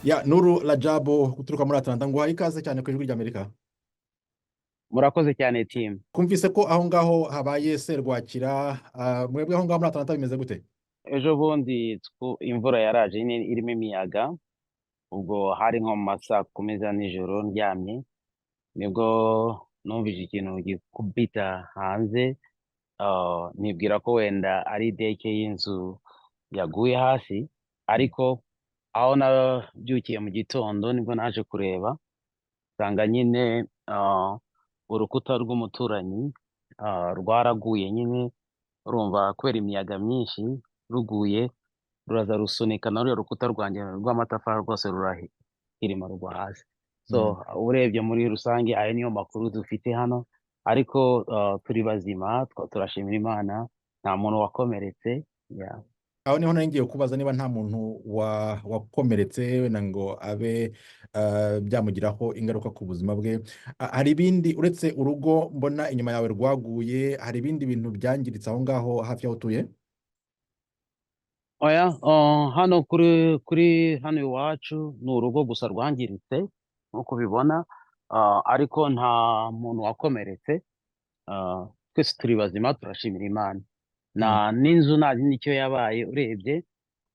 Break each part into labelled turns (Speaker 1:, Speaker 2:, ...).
Speaker 1: Ya Nuru Rajabu guturuka muri Atlanta nguhaye ikaze cyane ku ijwi ry'Amerika.
Speaker 2: Murakoze cyane team.
Speaker 1: Kumvise ko aho ngaho habaye serwakira, mwebwe aho ngaho muri Atlanta bimeze gute?
Speaker 2: Ejo bundi imvura yaraje nyine irimo imiyaga, ubwo hari nko mu ma saa kumi za nijoro ndyamye, nibwo numvise ikintu gikubita hanze. Nibwira ko wenda ari deke y'inzu yaguye hasi, ariko aho nabyukiye mu gitondo nibwo naje kureba, nsanga nyine urukuta rw'umuturanyi rwaraguye nyine. Urumva kubera imiyaga myinshi ruguye ruraza rusunika na ruriya rukuta rwanjye rw'amatafari rwose rurahirima rugwa hasi.
Speaker 1: Mm.
Speaker 2: So urebye muri rusange ayo niyo makuru dufite hano, ariko turi bazima, turashimira Imana, nta muntu wakomeretse. Yeah.
Speaker 1: Aho niho ngiye kubaza niba nta muntu wakomeretse wenda ngo abe byamugiraho ingaruka ku buzima bwe. Hari ibindi uretse urugo mbona inyuma yawe rwaguye, hari ibindi bintu byangiritse aho ngaho hafi y'aho utuye?
Speaker 2: Oya, hano kuri hano iwacu ni urugo gusa rwangiritse nk'uko ubibona, ariko nta muntu wakomeretse. Twese turi bazima, turashimira Imana.
Speaker 1: Mm.
Speaker 2: N'inzu nta nicyo yabaye urebye,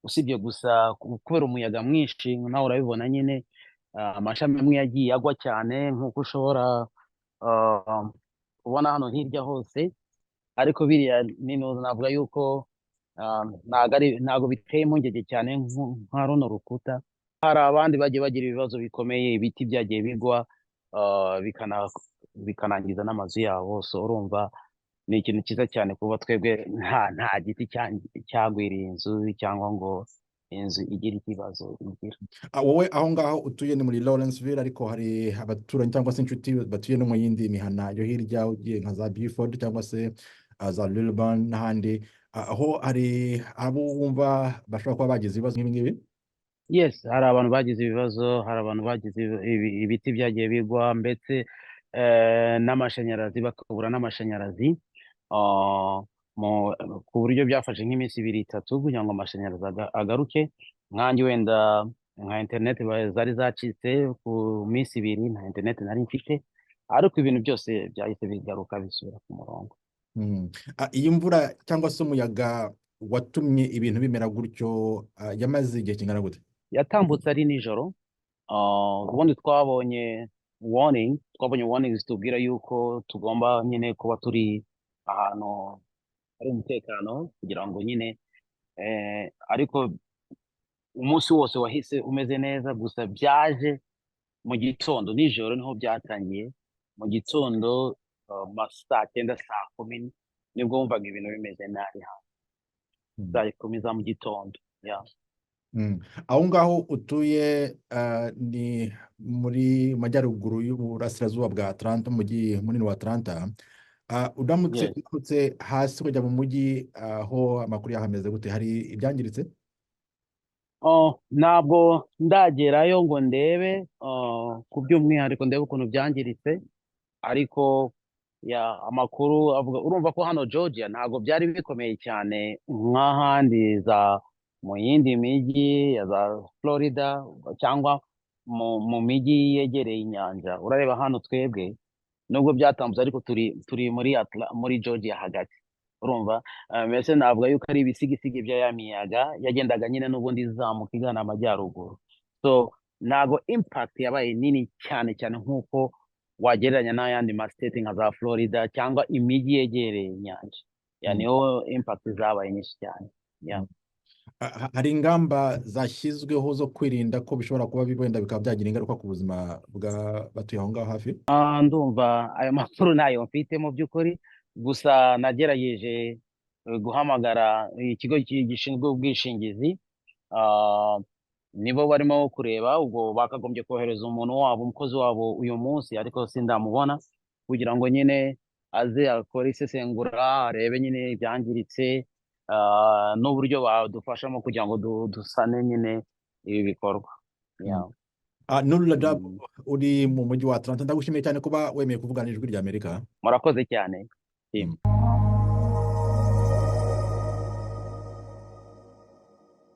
Speaker 2: usibye gusa kubera umuyaga mwinshi, nawe urabibona nyine. Amashami amwe yagiye agwa cyane nk'uko ushobora ah, kubona hano hirya hose, ariko biriya navuga yuko ntabwo biteye impungenge cyane nka runo rukuta. Hari abandi bagiye bagira ibibazo bikomeye, ibiti byagiye bigwa bikanangiza n'amazu yabo. So urumva ni ikintu cyiza cyane kuba twebwe nta giti cyagwiriye inzu, cyangwa ngo inzu igire ikibazo igira.
Speaker 1: Wowe aho ngaho utuye ni muri Lawrenceville, ariko hari abaturanyi cyangwa se inshuti batuye no mu yindi mihana yo hirya ugiye nka za Beaufort cyangwa se za Lilburn n'ahandi. Aho hari abo wumva bashobora kuba bagize ibibazo nk'ibi ngibi?
Speaker 2: Yes, hari abantu bagize ibibazo, hari abantu bagize ibiti byagiye bigwa, ndetse n'amashanyarazi, bakabura n'amashanyarazi. Ah, ku buryo byafashe nk'iminsi 2-3 kugira ngo amashanyarazi agaruke. Nkanjye wenda nka internet zari zacitse ku minsi 2, nta internet nari mfite, ariko ibintu byose byahise bigaruka bisubira ku murongo.
Speaker 1: Mm. Iyi mvura cyangwa se umuyaga watumye ibintu bimera gutyo, yamaze igihe kingana gute?
Speaker 2: Yatambutse ari nijoro. Ubundi twabonye warning zitubwira yuko tugomba nyine kuba turi ahantu hari umutekano, kugira ngo nyine ariko umunsi wose wahise umeze neza, gusa byaje mu gitondo. Nijoro niho byatangiye, mu gitondo ma saa 9 saa 10 nibwo wumvaga ibintu bimeze nabi hano.
Speaker 1: Mm.
Speaker 2: Saa 10 za mu gitondo. Yeah.
Speaker 1: Mm. Aho ngaho utuye ni muri majyaruguru y'uburasirazuba bwa Atlanta, umujyi munini wa Atlanta. Uramutse
Speaker 2: Yes.
Speaker 1: uturutse hasi kujya mu mujyi, aho amakuru yahameze gute? Hari ibyangiritse?
Speaker 2: Ntabwo ndagerayo ngo ndebe ku by'umwihariko ndebe ukuntu byangiritse, ariko amakuru avuga, urumva ko hano Georgia ntabwo byari bikomeye cyane nk'ahandi mu yindi mijyi ya za Florida, cyangwa mu mijyi yegereye inyanja. Urareba hano twebwe nubwo byatambutse, ariko turi muri Georgia hagati. Urumva, mbese navuga yuko ari ibisigisigi bya ya miyaga yagendaga nyine n'ubundi izamuka igana amajyaruguru. So ntabwo impact yabaye nini cyane cyane nk'uko wagereranya n'ayandi mastate nka za Florida cyangwa imijyi yegereye inyanja. Niho impact zabaye nyinshi cyane. Yeah.
Speaker 1: Hari ingamba zashyizweho zo kwirinda ko bishobora kuba wenda bikaba byagira ingaruka ku buzima bw'abatuye aho ngaho hafi?
Speaker 2: Ndumva ayo makuru ntayo mfite mu by'ukuri, gusa nagerageje guhamagara ikigo gishinzwe ubwishingizi. Nibo barimo kureba, ubwo bakagombye kohereza umukozi wabo uyu munsi, ariko sindamubona, kugira ngo nyine aze akore isesengura, arebe nyine ibyangiritse, n'uburyo badufashamo kugira ngo dusane nyine ibi bikorwa. Yeah.
Speaker 1: Nuru Rajabu, uri mu mujyi wa Atlanta, ndagushimiye cyane kuba wemeye kuvugana n'ijwi ry'Amerika.
Speaker 2: Murakoze cyane.
Speaker 1: Mm.